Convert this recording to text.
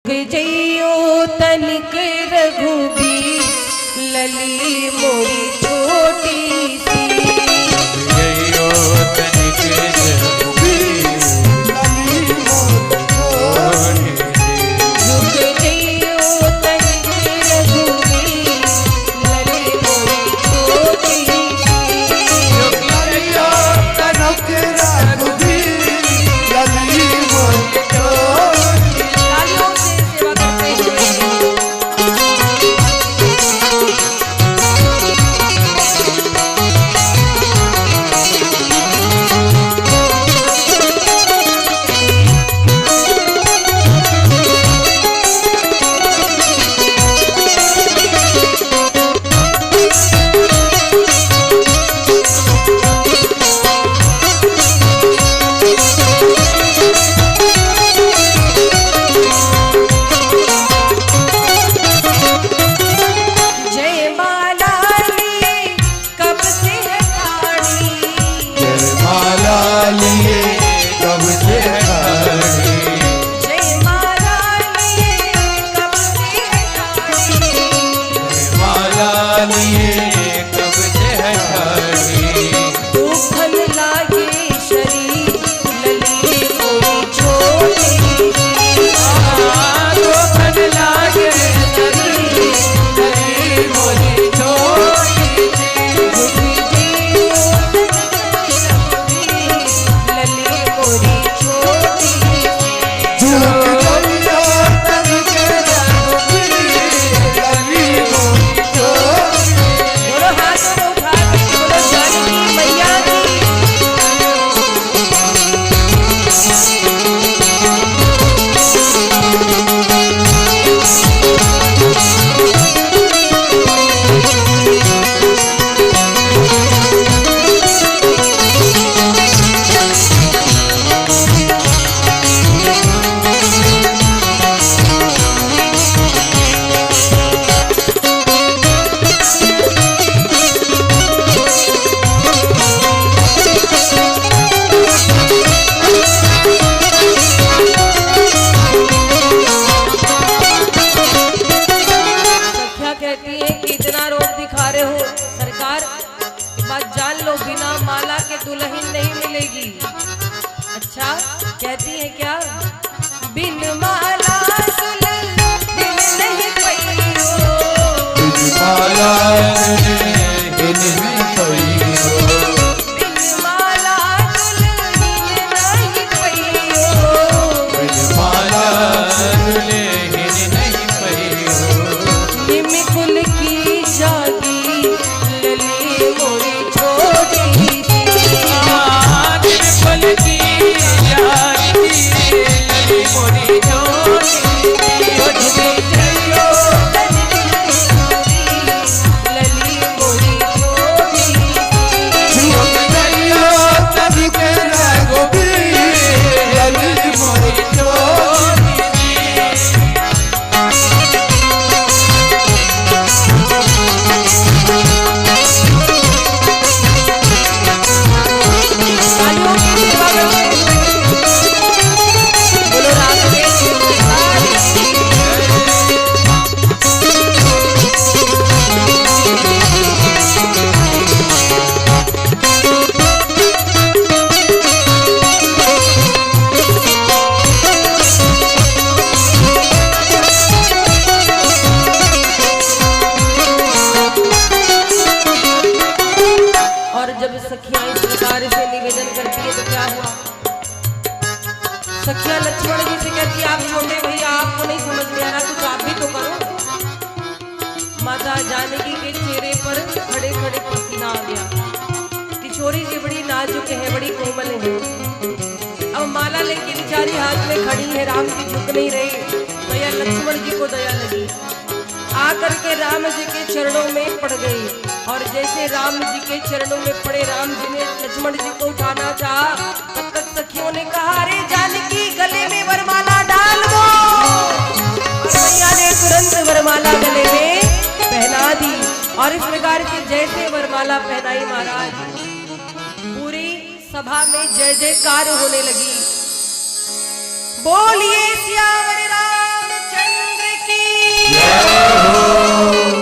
जइयो तनिक रघुबीर लली मोरी छोटी सी। जइयो तनिक रघुबीर लली मोरी छोटी सी। झुक जइयो तनिक रघुबीर लली मोरी छोटी सी। झुक जइयो तनिक रघुबीर लली मोरी छोटी सी। तालियों से सेवा करते हुए दुल्हन नहीं मिलेगी। अच्छा कहती है क्या, बिन माला दुल्हन नहीं पैयो, बिन माला दुल्हन पैयो, बिन माला दुल्हन नहीं पैयो, बिन माला दुल्हन नहीं पैयो। निम कुल की जागी लली मोरी छोटी सी। निम कुल की जागी लली मोरी छोटी सी। जइयो तनिक लली मोरी छोटी सी। झुक जइयो तनिक रघुबीर लली मोरी छोटी सी। तालियों की सेवा करते हुए बोलो रामदेव सरकार की। और जब सखियां इस प्रकार से निवेदन करती है तो क्या हुआ, सखियां लक्ष्मण जी से कहती है, आप छोटे भैया आपको नहीं समझ में आ रहा, कुछ आप भी तो करो। माता जानकी के चेहरे पर खड़े खड़े पसीना आ गया। किशोरी जी बड़ी नाजुक है, बड़ी कोमल है। अब माला लेके बेचारी हाथ में खड़ी है, राम जी झुक नहीं रहे। भैया लक्ष्मण जी को दया लगी, आकर के राम जी के चरणों में पड़ गई। और जैसे राम जी के चरणों में पड़े, राम जी ने लक्ष्मण जी को उठाना चाहा, तब तक सखियों ने कहा, अरे जानकी गले में वरमाला डाल दो। और भैया ने तुरंत वरमाला गले में पहना दी। और इस प्रकार से जैसे वरमाला पहनाई महाराज, पूरी सभा में जय जयकार होने लगी। बोलिए सियावर